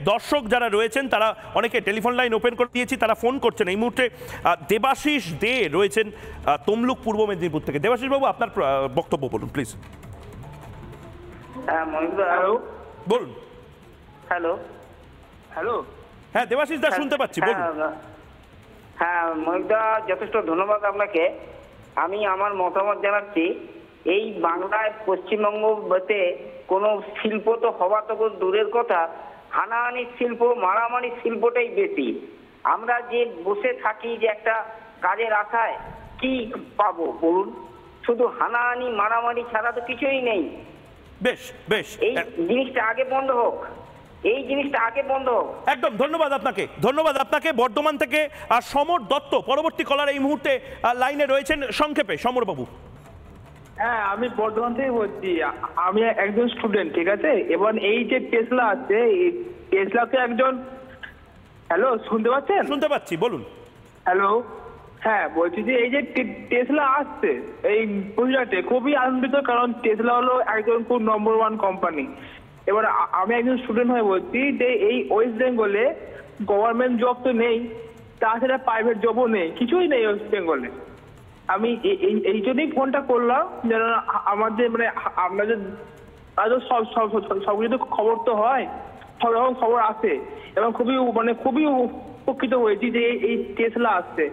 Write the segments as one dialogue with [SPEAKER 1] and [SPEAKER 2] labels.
[SPEAKER 1] দর্শক যারা রয়েছেন তারা অনেকে টেলিফোন লাইন ওপেন করে দিয়েছি, তারা ফোন করছেন। এই মুহূর্তে দেবাশিস দে রয়েছেন তমলুক পূর্ব মেদিনীপুর থেকে। দেবাশিস বাবু, আপনার বক্তব্য বলুন প্লিজ।
[SPEAKER 2] হ্যালো,
[SPEAKER 1] বলুন।
[SPEAKER 2] হ্যালো হ্যালো
[SPEAKER 1] হ্যাঁ দেবাশিস দা, শুনতে পাচ্ছি, বলুন।
[SPEAKER 2] হ্যাঁ মহিদা, যথেষ্ট ধন্যবাদ আপনাকে। আমি আমার মতামত জানাচ্ছি। এই বাংলায় পশ্চিমবঙ্গতে কোনো শিল্প তো হওয়া তো দূরের কথা, হানাহানির শিল্প, মারামারির শিল্পটাই বেশি। আমরা যে বসে থাকি যে একটা কাজের আশায়, কি পাবো বলুন? শুধু হানাহানি মারামারি ছাড়া তো কিছুই নেই।
[SPEAKER 1] বেশ বেশ,
[SPEAKER 2] এই জিনিসটা আগে বন্ধ হোক, এই জিনিসটা আগে বন্ধ হোক।
[SPEAKER 1] একদম ধন্যবাদ আপনাকে, ধন্যবাদ আপনাকে। বর্ধমান থেকে আর সমর দত্ত পরবর্তী কলার এই মুহূর্তে লাইনে রয়েছেন। সংক্ষেপে সমর বাবু।
[SPEAKER 3] হ্যাঁ, আমি বর্ধমান থেকে বলছি। আমি একজন স্টুডেন্ট, ঠিক আছে। এবার এই যে টেসলা আছে, এই টেসলাকে একজন, হ্যালো শুনতে পাচ্ছেন?
[SPEAKER 1] শুনতে পাচ্ছি, বলুন।
[SPEAKER 3] হ্যালো, হ্যাঁ বলছি যে এই যে টেসলা আসছে এই গুজরাটে, খুবই আনন্দিত, কারণ টেসলা হলো একজন খুব নম্বর 1 কোম্পানি। এবার আমি একজন স্টুডেন্ট হয়ে বলছি যে এই ওয়েস্ট বেঙ্গলে গভর্নমেন্ট জব তো নেই, তাছাড়া প্রাইভেট জবও নেই, কিছুই নেই ওয়েস্ট বেঙ্গলে। আমি এই জন্যই ফোনটা করলাম, যেন আমাদের মানে আপনাদের সব কিছু খবর তো হয়, সব রকম খবর আসে, এবং খুবই উপকৃত হয়েছি যে এই টেসলা আসছে।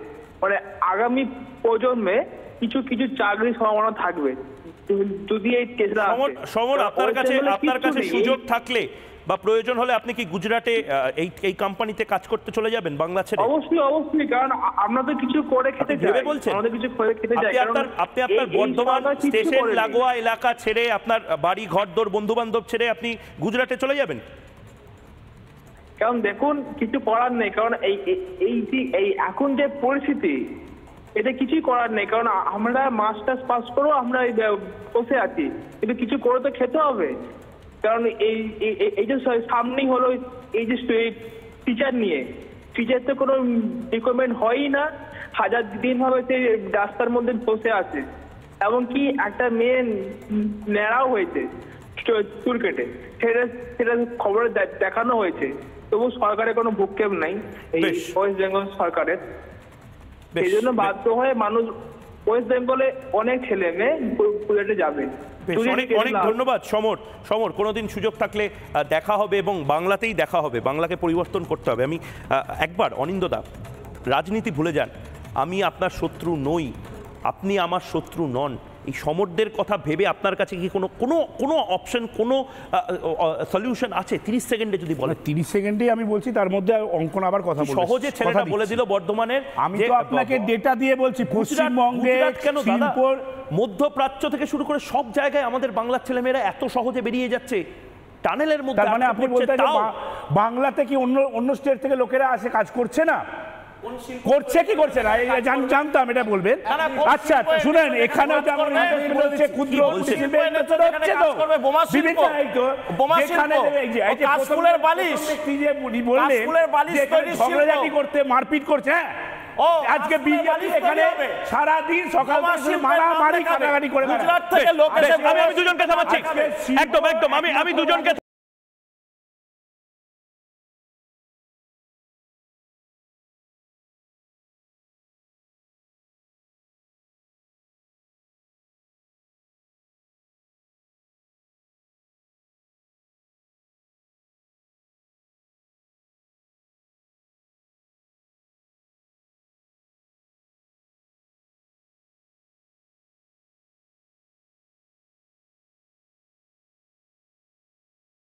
[SPEAKER 3] মানে আগামী প্রজন্মে কিছু চাকরির সম্ভাবনা থাকবে যদি এই টেসলা আসে।
[SPEAKER 1] সমর, আপনার কাছে সুযোগ থাকলে বা প্রয়োজন হলে আপনি কি গুজরাটে এই কোম্পানিতে কাজ করতে চলে যাবেন বাংলা ছেড়ে?
[SPEAKER 3] অবশ্যই, কারণ আমরা তো কিছু করে খেতে চাই, আমাদের কিছু করে খেতে চাই।
[SPEAKER 1] আপনি আপনার বর্ধমান স্টেশন লাগোয়া এলাকা ছেড়ে, আপনার বাড়ি ঘরদোর বন্ধু বান্ধব ছেড়ে আপনি গুজরাটে চলে যাবেন?
[SPEAKER 3] কারণ দেখুন, কিছু করার নেই, কারণ এই এখন যে পরিস্থিতি, এটা কিছুই করার নেই। কারণ আমরা মাস্টার্স পাস করেও আমরা বসে আছি, কিন্তু কিছু করে তো খেতে হবে। কারণ এই যে সামনেই হলো এই যে টিচার নিয়ে, টিচার তো কোনো রিকমেন্ড হয়ই না, হাজার দিন ভাবে সে রাস্তার মধ্যে বসে আছে। এমনকি একটা মেয়ে নেড়াও হয়েছে চুল কেটে, সেটা খবরে দেখানো হয়েছে। তবু সরকারের কোনো ভূক্ষেপ নাই এই ওয়েস্ট বেঙ্গল সরকারের। এই জন্য বাধ্য হয়ে মানুষ ওয়েস্ট বেঙ্গলে অনেক ছেলে মেয়ে বুলেটে যাবে।
[SPEAKER 1] অনেক ধন্যবাদ সমর। কোনোদিন সুযোগ থাকলে দেখা হবে, এবং বাংলাতেই দেখা হবে। বাংলাকে পরিবর্তন করতে হবে। আমি একবার অনিন্দদা, রাজনীতি ভুলে যান। আমি আপনার শত্রু নই, আপনি আমার শত্রু নন। এই সমরদের কথা ভেবে আপনার কাছে কি কোনো অপশন, কোনো সলিউশন আছে? 30 সেকেন্ডে যদি বলেন।
[SPEAKER 4] 30 সেকেন্ডেই আমি বলছি, তার মধ্যে অঙ্কন আবার কথা বলছি।
[SPEAKER 1] সহজে ছেলেটা বলে দিল বর্ধমানের।
[SPEAKER 4] আমি তো আপনাকে ডেটা দিয়ে বলছি, পশ্চিমবঙ্গে
[SPEAKER 1] কেন দাদা, মধ্যপ্রাচ্য থেকে শুরু করে সব জায়গায় আমাদের বাংলার ছেলেমেয়েরা এত সহজে বেরিয়ে যাচ্ছে টানেলের মধ্যে।
[SPEAKER 4] তার মানে আপনি বলতে বাংলাতে কি অন্য স্টেট থেকে লোকেরা আসে কাজ করছে না? করছে কি করছে না জানতাম, এটা বলবেন। আচ্ছা শুনেন, এখানেও যেমন বলছে ক্ষুদ্র ঝগড়াঝাটি করতে, মারপিট করছে। হ্যাঁ, আজকে বিজেপি এখানে সারাদিন সকাল মারামারি কাটাকাটি করে।
[SPEAKER 1] আমি দুজনকে থামাচ্ছি, একদম আমি দুজনকে